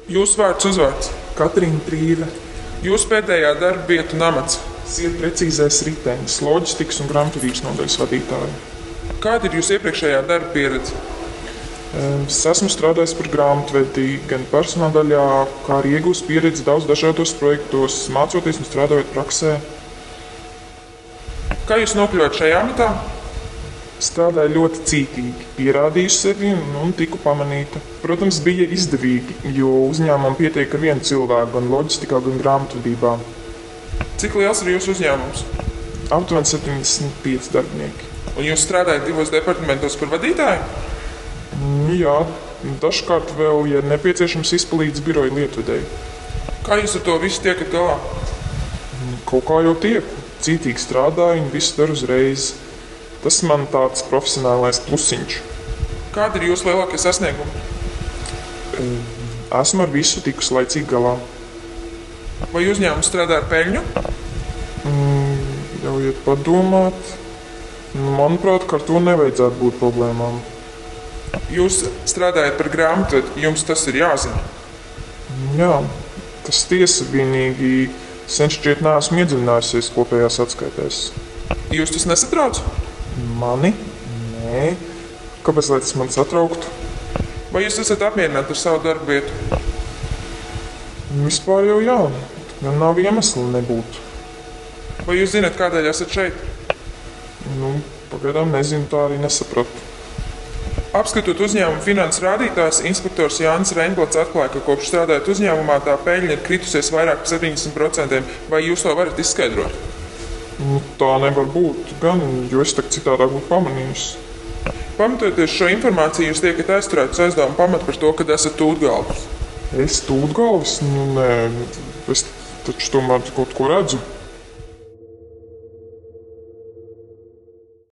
Jūsu vārds, uzvārds? Katrīna Trīve, Jūsu pēdējā darba vieta un amats? Sirds precīzais ritenis, loģistikas un grāmatvedības nodaļas vadītāja. Kāda ir jūsu iepriekšējā darba pieredze? Es esmu strādājis par grāmatvedi gan personāla daļā, kā arī iegūst pieredzi daudz dažādos projektos, mācoties un strādājot praksē. Kā jūs nokļuvāt šajā amatā? Strādāju ļoti cītīgi, pierādīju sevi un tiku pamanīta. Protams, bija izdevīgi, jo uzņēmumam pietiek ar vienu cilvēku, gan loģistikā, gan grāmatvedībā. Cik liels ir jūsu uzņēmums? Aptuveni 75 darbinieki. Un jūs strādājat divos departamentos par vadītāju? Jā, dažkārt vēl, ja nepieciešams, izpalīdz biroja lietvedēji. Kā jūs ar to visu tiekat galā? Kaut kā jau tiek, cītīgi strādāju un visu daru uzreiz. Tas man tāds profesionālais plusiņš. Kādi ir jūsu lielākie sasniegumi? Esmu ar visu tikusi laicīgi galā. Vai uzņēmums strādā ar peļņu? Ļaujiet padomāt. Manuprāt, ka ar to nevajadzētu būt problēmām. Jūs strādājat par grāmatvedu, jums tas ir jāzina. Jā, tas tiesa, vienīgi sen šķiet neesmu iedziļinājusies kopējās atskaitēs. Jūs tas nesatrauc? Mani? Nē. Kāpēc lai tas man satrauktu? Vai jūs esat apmierināti ar savu darbu vietu? Vispār jau jā, gan nav iemesla nebūt. Vai jūs zināt, kādēļ esat šeit? Pagaidām nezinu, tā arī nesapratu. Apskatot uzņēmuma finanses rādītājus, inspektors Jānis Reinblats atklāja, ka kopš strādājot uzņēmumā tā peļņa ir kritusies vairāk par 70%. Vai jūs to varat izskaidrot? Tā nevar būt, gan, jo es tak citādāk būtu pamanījusi. Pamatojoties šo informāciju, jūs tiekat aizturēts aizdevumu pamatu par to, ka esat tūtgalvs. Es tūtgalvs? Nē, es taču tomēr kaut ko redzu.